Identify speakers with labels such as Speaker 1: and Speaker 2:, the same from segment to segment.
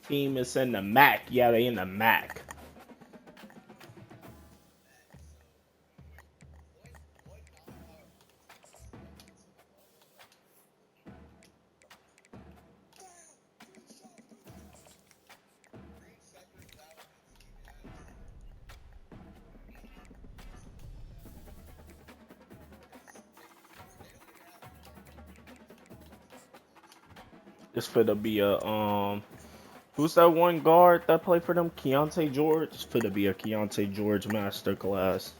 Speaker 1: team is in the MAC. Yeah, they in the MAC. It's finna be a who's that one guard that played for them? Keontae George. It's finna be a Keontae George masterclass.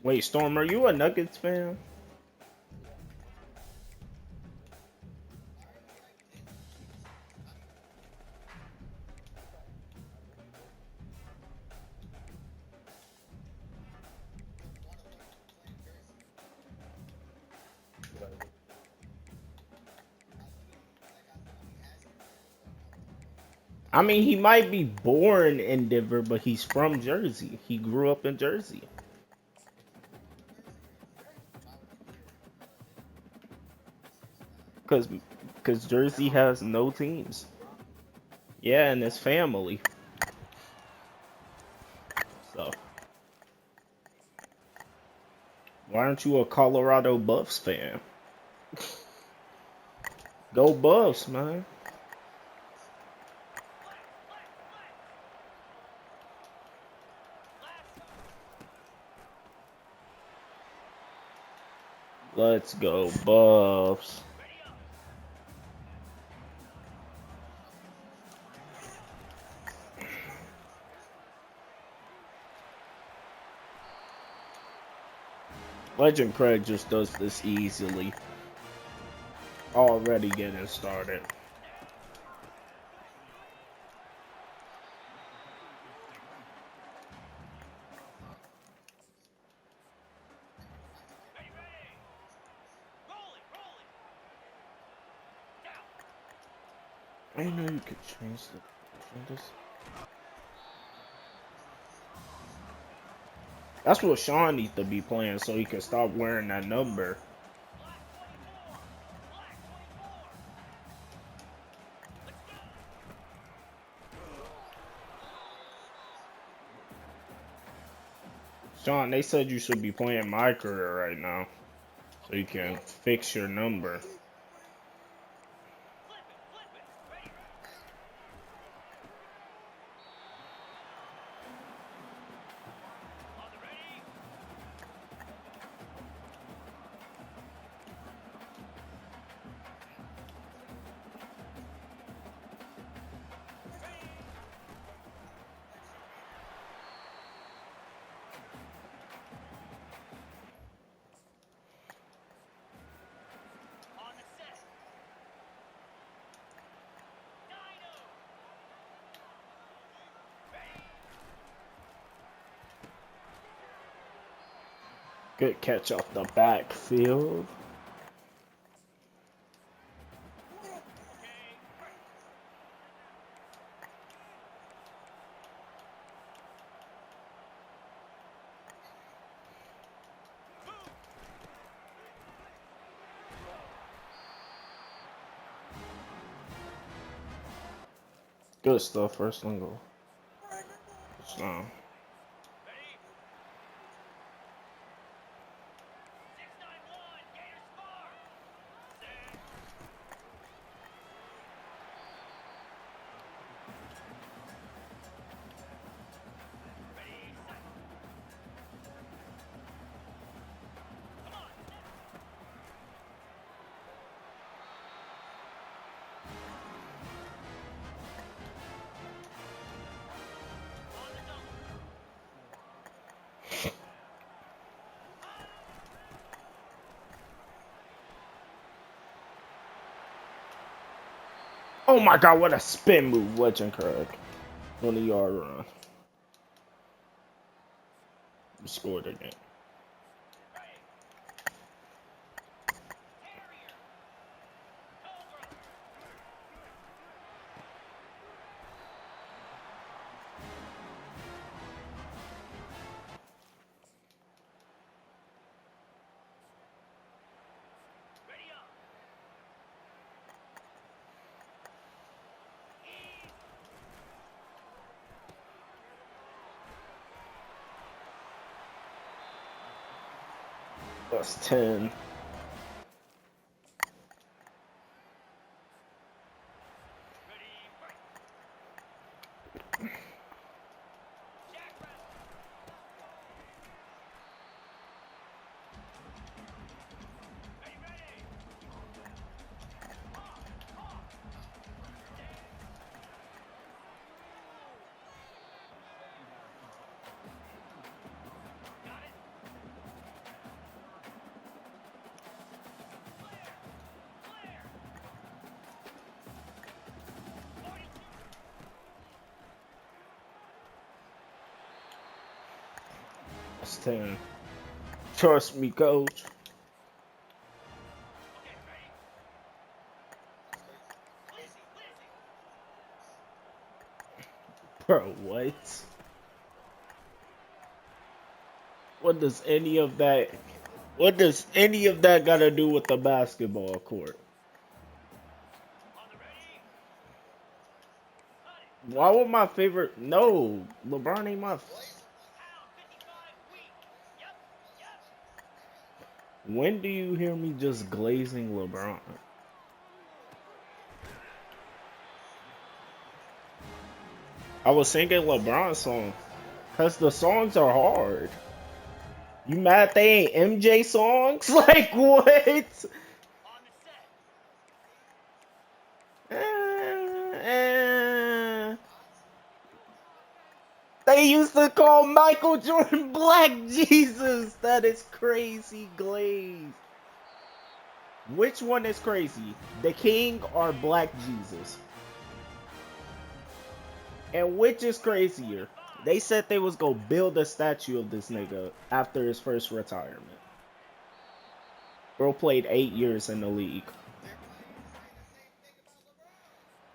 Speaker 1: Wait, Storm, are you a Nuggets fan? I mean, he might be born in Denver, but he's from Jersey. He grew up in Jersey. Cause, cause Jersey has no teams. Yeah, and his family. So, why aren't you a Colorado Buffs fan? Go Buffs, man. Let's go Buffs. Legend Craig just does this easily. Already getting started. I know you could change this. That's what Sean needs to be playing so he can stop wearing that number. Sean, they said you should be playing my career right now so you can fix your number. Good catch off the backfield. Good stuff, first and goal. So, oh my god, what a spin move, Legend Craig. 20-yard run. Scored again. That's 10. That's 10. Trust me, coach. Bro, what? What does any of that gotta do with the basketball court? Why would my favorite no, LeBron ain't my When do you hear me just glazing LeBron? I was singing LeBron song. Cause the songs are hard. You mad they ain't MJ songs? Like what? Eh. They used to call Michael Jordan Black Jesus. That is crazy, Glaze. Which one is crazy? The King or Black Jesus? And which is crazier? They said they was gonna build a statue of this nigga after his first retirement. Bro played 8 years in the league.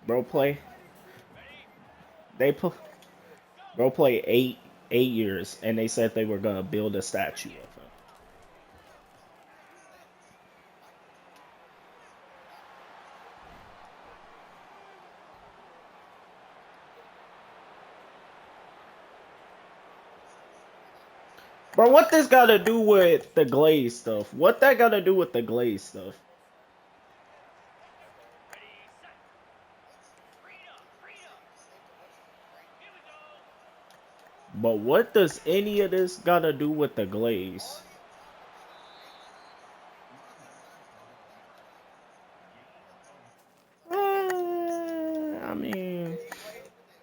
Speaker 1: Bro play. They put. Bro played 8 years, and they said they were gonna build a statue of him. Bro, what this got to do with the Glaze stuff? What that got to do with the Glaze stuff? But what does any of this got to do with the Glaze? I mean,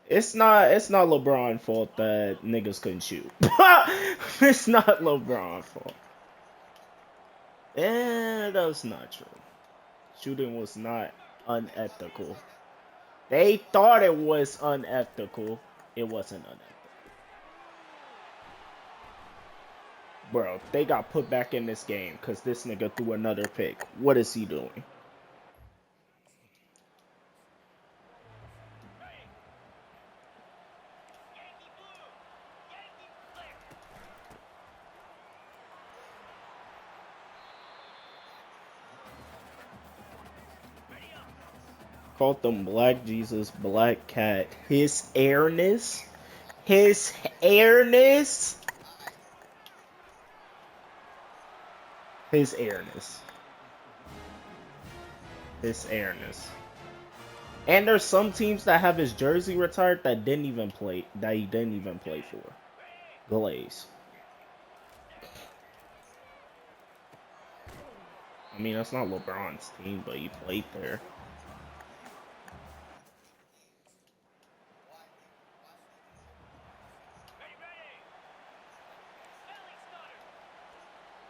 Speaker 1: it's not LeBron's fault that niggas couldn't shoot. It's not LeBron's fault. That's not true. Shooting was not unethical. They thought it was unethical. It wasn't unethical. Bro, they got put back in this game because this nigga threw another pick. What is he doing? Called them Black Jesus, Black Cat. His airness? His airness? His airness. His airness. And there's some teams that have his jersey retired that he didn't even play for. Glaze. I mean, that's not LeBron's team, but he played there.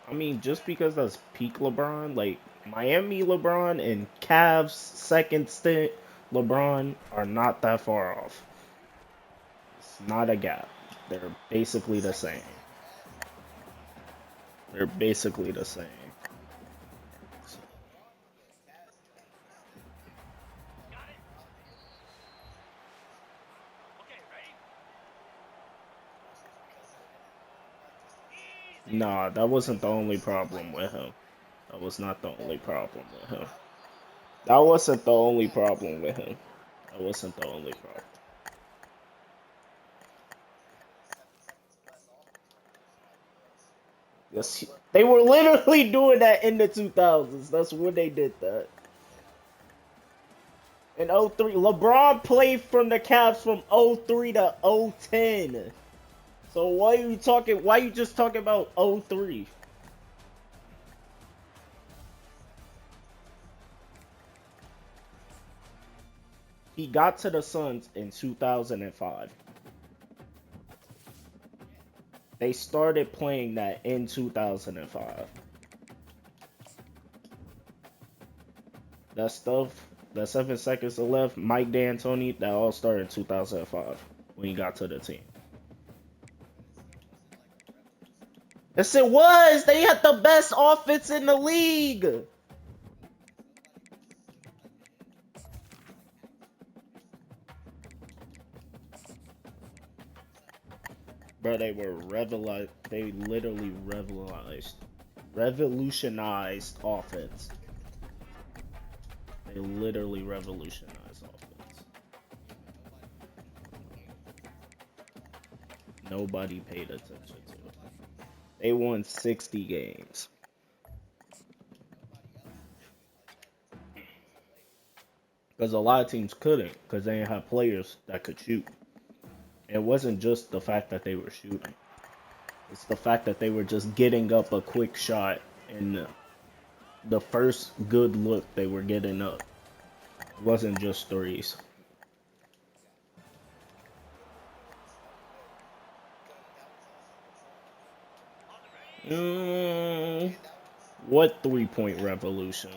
Speaker 1: I mean, just because that's peak LeBron, like Miami LeBron and Cavs second stint LeBron are not that far off. It's not a gap. They're basically the same. They're basically the same. Nah, that wasn't the only problem with him. That was not the only problem with him. That wasn't the only problem with him. That wasn't the only problem. Yes, they were literally doing that in the 2000s. That's when they did that. In '03, LeBron played from the Cavs from '03 to '10. So why are you talking? Why you just talking about '03? He got to the Suns in 2005. They started playing that in 2005. That stuff, that 7 seconds left, Mike D'Antoni, that all started in 2005 when he got to the team. Yes, it was. They had the best offense in the league. Bro, they were revolutionized. They literally revolutionized offense. They literally revolutionized offense. Nobody paid attention to it. They won 60 games. Because a lot of teams couldn't, because they didn't have players that could shoot. It wasn't just the fact that they were shooting. It's the fact that they were just getting up a quick shot, and the first good look they were getting up wasn't just threes. What 3-point revolution?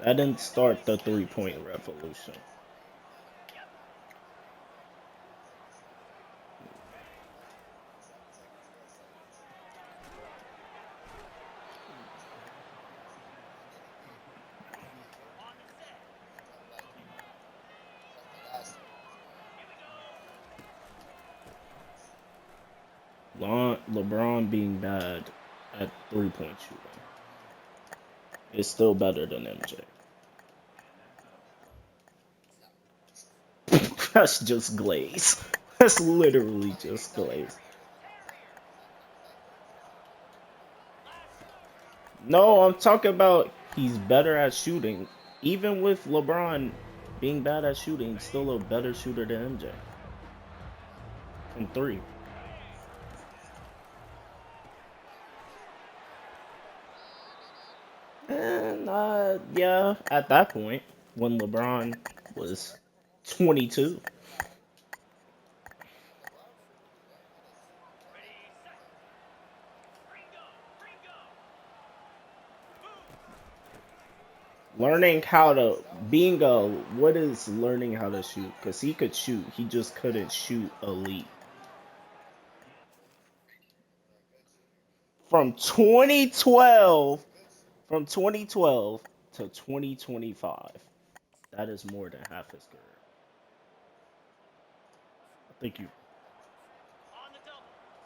Speaker 1: That didn't start the 3-point revolution. LeBron being bad at 3-point shooting is still better than MJ. That's just glaze. That's literally just glaze. No, I'm talking about he's better at shooting. Even with LeBron being bad at shooting, he's still a better shooter than MJ. From 3. And yeah, at that point, when LeBron was 22. Learning how to being a what is learning how to shoot? Because he could shoot, he just couldn't shoot elite. From 2012, from 2012 to 2025, that is more than half his career. Thank you.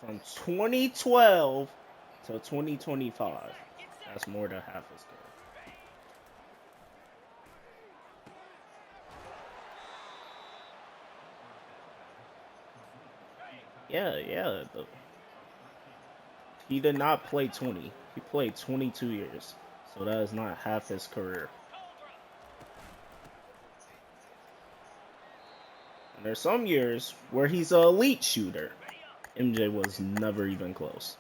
Speaker 1: From 2012 to 2025, that's more than half his career. Yeah. He did not play 20. He played 22 years. So that is not half his career. And there's some years where he's an elite shooter. MJ was never even close.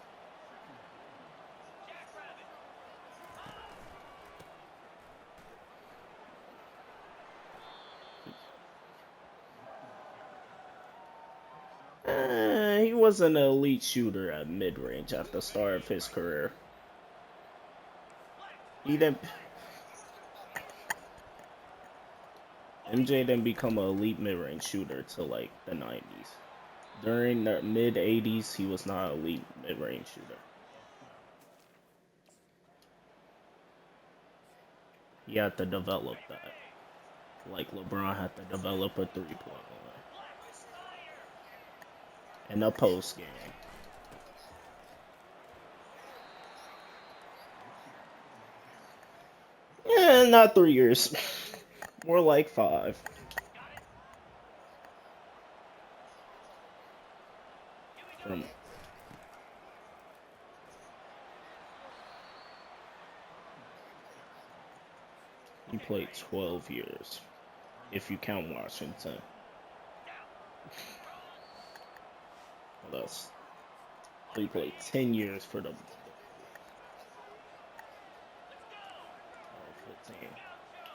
Speaker 1: He was an elite shooter at mid-range at the start of his career. He didn't. MJ didn't become an elite mid-range shooter till like the 90s. During the mid 80s, he was not an elite mid-range shooter. He had to develop that. Like LeBron had to develop a 3-point line and a post game. Not 3 years. More like 5. From he played 12 years, if you count Washington. What else? He played 10 years for the 15.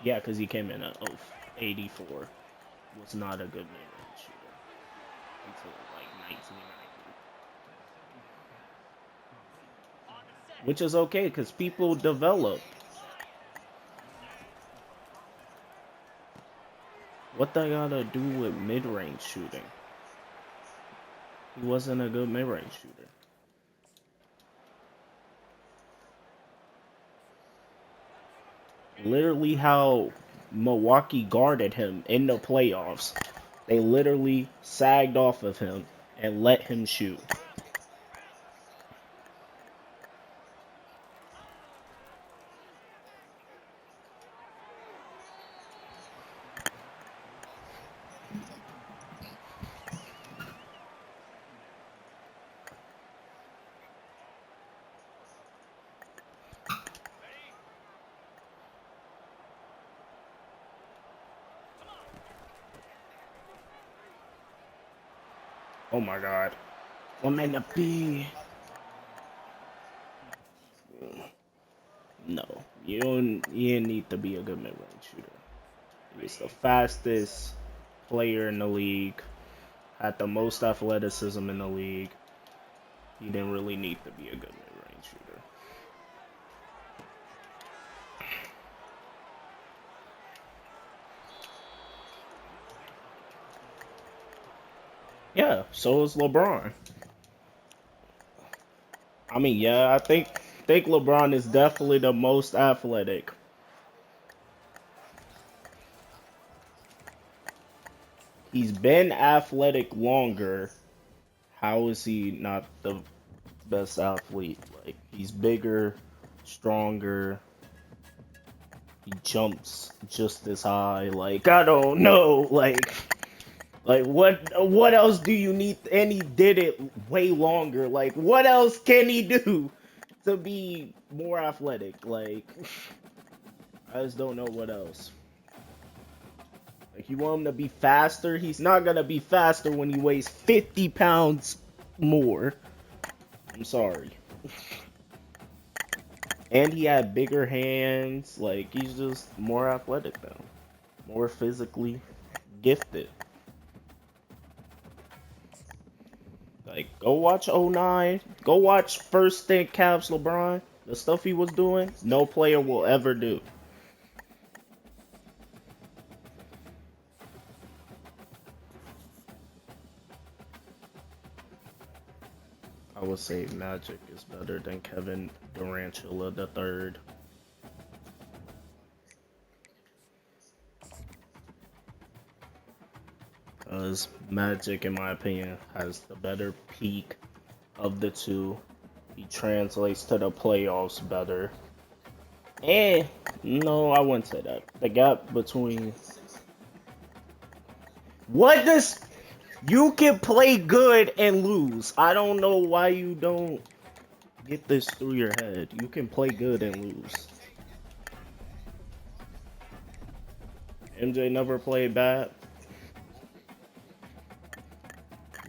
Speaker 1: Yeah, because he came in at 84. Was not a good mid-range shooter until like 1990. Which is okay, because people develop. What they gotta do with mid-range shooting? He wasn't a good mid-range shooter. Literally how Milwaukee guarded him in the playoffs. They literally sagged off of him and let him shoot. Oh my god. I'm in the B. No. You need to be a good mid-range shooter. He was the fastest player in the league. Had the most athleticism in the league. He didn't really need to be a good mid-range shooter. Yeah, so is LeBron. I mean, yeah, I think LeBron is definitely the most athletic. He's been athletic longer. How is he not the best athlete? Like, he's bigger, stronger. He jumps just as high. Like, I don't know. Like what else do you need? And he did it way longer. Like, what else can he do to be more athletic? Like, I just don't know what else. Like, you want him to be faster? He's not gonna be faster when he weighs 50 pounds more. I'm sorry. And he had bigger hands. Like, he's just more athletic now. More physically gifted. Like, go watch 09. Go watch first stint Cavs LeBron. The stuff he was doing, no player will ever do. I would say Magic is better than Kevin Durantula III. Because Magic, in my opinion, has the better peak of the two. He translates to the playoffs better. No, I wouldn't say that. The gap between... What does... You can play good and lose. I don't know why you don't get this through your head. You can play good and lose. MJ never played bad.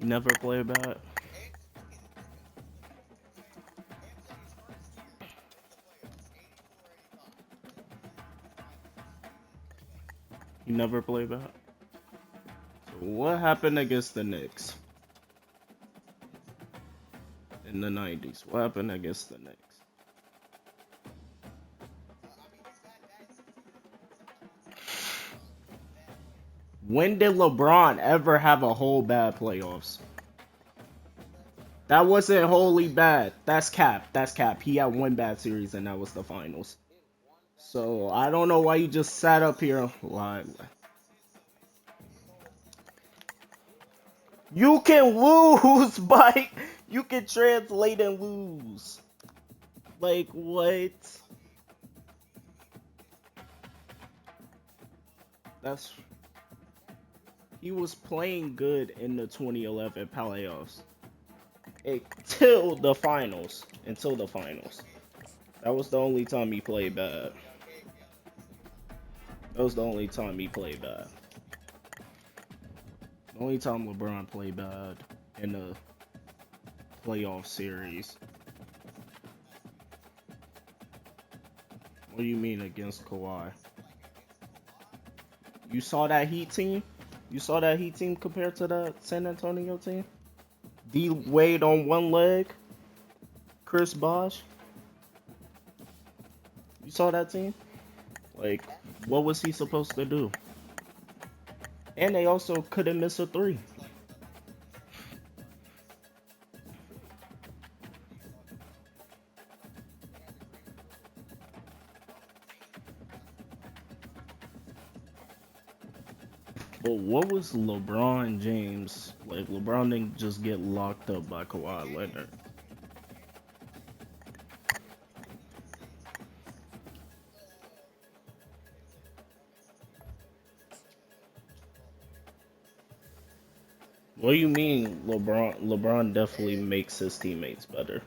Speaker 1: Never played bad. You never played bad. So what happened against the Knicks in the 90s? What happened against the Knicks? When did LeBron ever have a whole bad playoffs? That wasn't wholly bad. That's cap. That's cap. He had one bad series, and that was the finals. So I don't know why you just sat up here. Why? You can lose, Mike. You can translate and lose. Like what? That's he was playing good in the 2011 playoffs until the finals. Until the finals. That was the only time he played bad. That was the only time he played bad. The only time LeBron played bad in the playoff series. What do you mean against Kawhi? You saw that Heat team? You saw that Heat team compared to the San Antonio team? D Wade on one leg, Chris Bosh. You saw that team? Like, what was he supposed to do? And they also couldn't miss a three. But what was LeBron James like? LeBron didn't just get locked up by Kawhi Leonard. What do you mean LeBron? LeBron definitely makes his teammates better.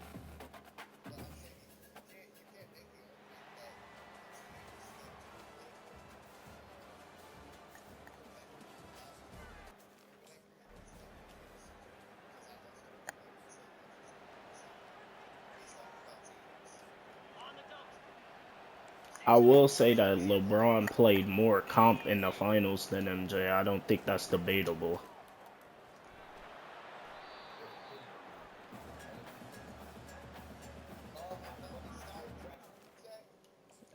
Speaker 1: I will say that LeBron played more comp in the finals than MJ. I don't think that's debatable.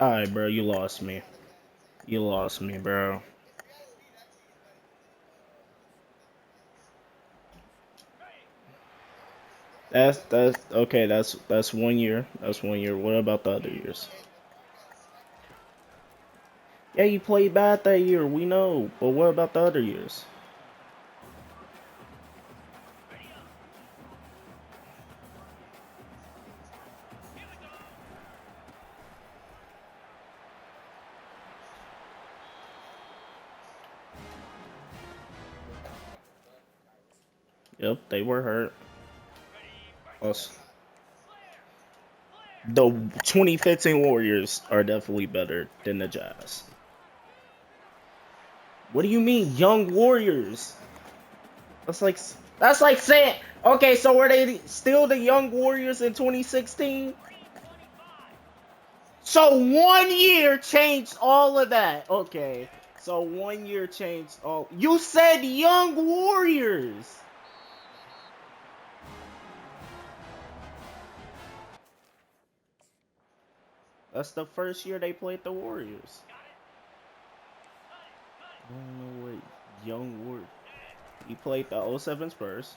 Speaker 1: Alright, bro, you lost me. You lost me, bro. That's okay. That's 1 year. That's 1 year. What about the other years? Yeah, you played bad that year. We know, but what about the other years? Yep, they were hurt. Us. The 2015 Warriors are definitely better than the Jazz. What do you mean, young Warriors? That's like that's like saying, okay, so were they still the young Warriors in 2016? So 1 year changed all of that. Okay, so 1 year changed all. You said young Warriors. That's the first year they played the Warriors. I don't know what young Warriors. He played the '07 Spurs.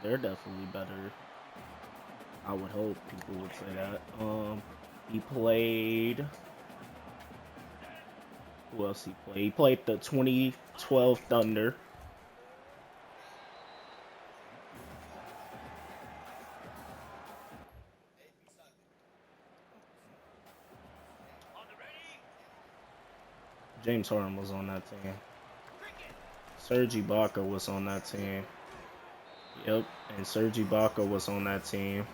Speaker 1: They're definitely better. I would hope people would say that. He played. Who else he played? He played the 2012 Thunder. James Harden was on that team. Serge Ibaka was on that team. Yep, and Serge Ibaka was on that team.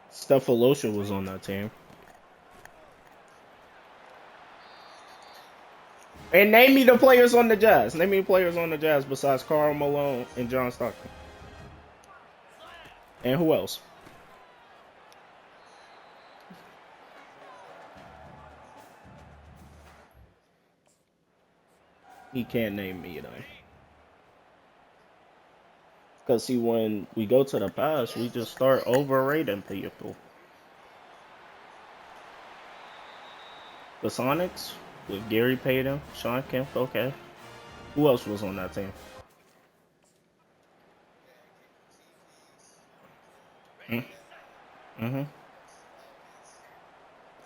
Speaker 1: Steph was on that team. And name me the players on the Jazz. Name me the players on the Jazz besides Karl Malone and John Stockton. And who else? He can't name me though. Because see, when we go to the past, we just start overrating people. The Sonics with Gary Payton, Sean Kemp, okay. Who else was on that team? Mm-hmm.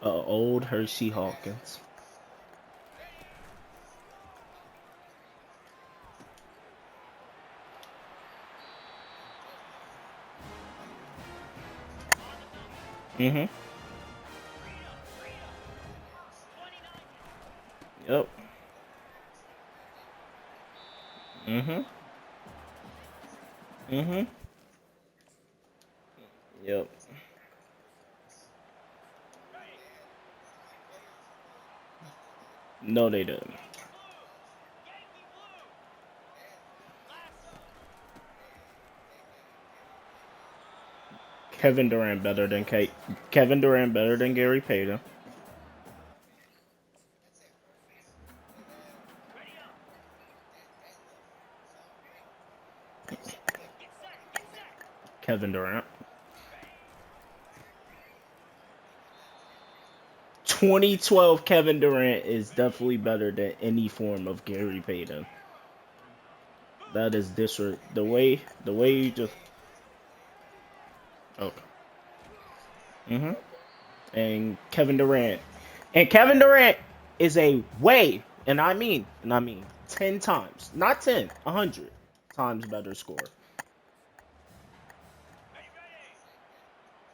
Speaker 1: Old Hershey Hawkins. Mm-hmm. Yep. Mm-hmm. Mm-hmm. Yep. No, they didn't. Kevin Durant better than Kate. Kevin Durant better than Gary Payton. Kevin Durant. 2012 Kevin Durant is definitely better than any form of Gary Payton. That is disrespect. The way you just. Okay. Mm-hmm. And Kevin Durant is a way, and I mean 10 times, not 10, 100 times better scorer.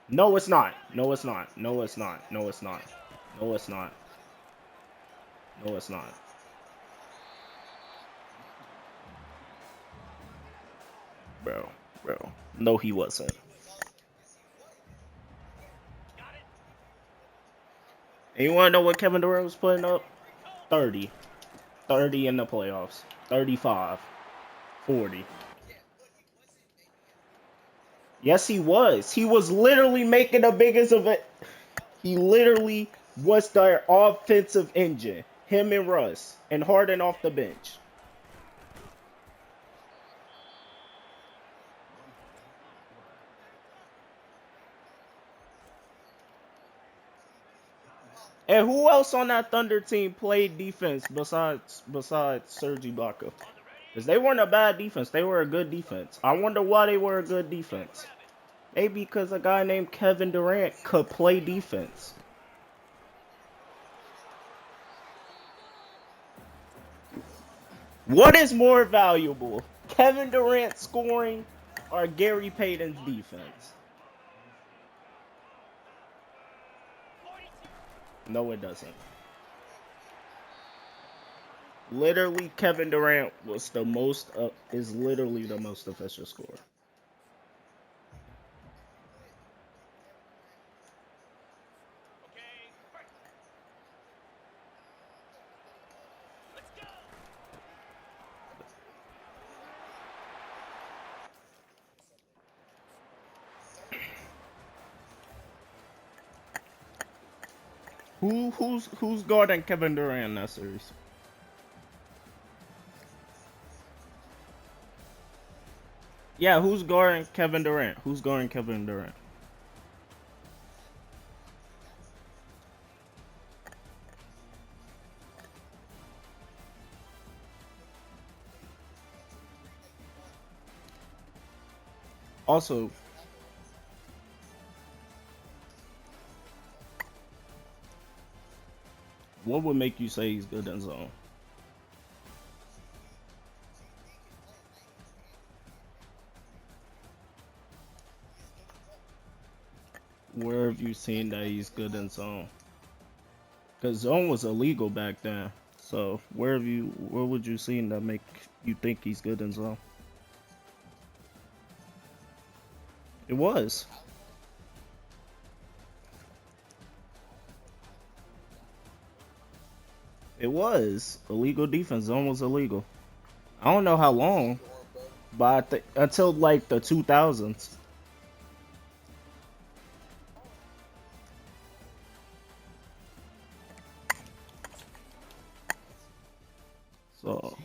Speaker 1: No, it's not. No, it's not. No, it's not. No, it's not. No, it's not. No, it's not. Bro, bro. No, he wasn't. And you want to know what Kevin Durant was putting up? 30. 30 in the playoffs. 35. 40. Yes, he was. He was literally making the biggest of it. He literally was their offensive engine. Him and Russ. And Harden off the bench. And who else on that Thunder team played defense besides Serge Ibaka? Because they weren't a bad defense. They were a good defense. I wonder why they were a good defense. Maybe because a guy named Kevin Durant could play defense. What is more valuable? Kevin Durant scoring or Gary Payton's defense? No, it doesn't. Literally, Kevin Durant was the most is literally the most efficient scorer. Who's guarding Kevin Durant in that series? Yeah, who's guarding Kevin Durant? Who's guarding Kevin Durant? Also, what would make you say he's good in zone? Where have you seen that he's good in zone? Because zone was illegal back then. So where would you seen that make you think he's good in zone? It was. It was illegal defense. Zone was illegal. I don't know how long, but I think until like the 2000s. So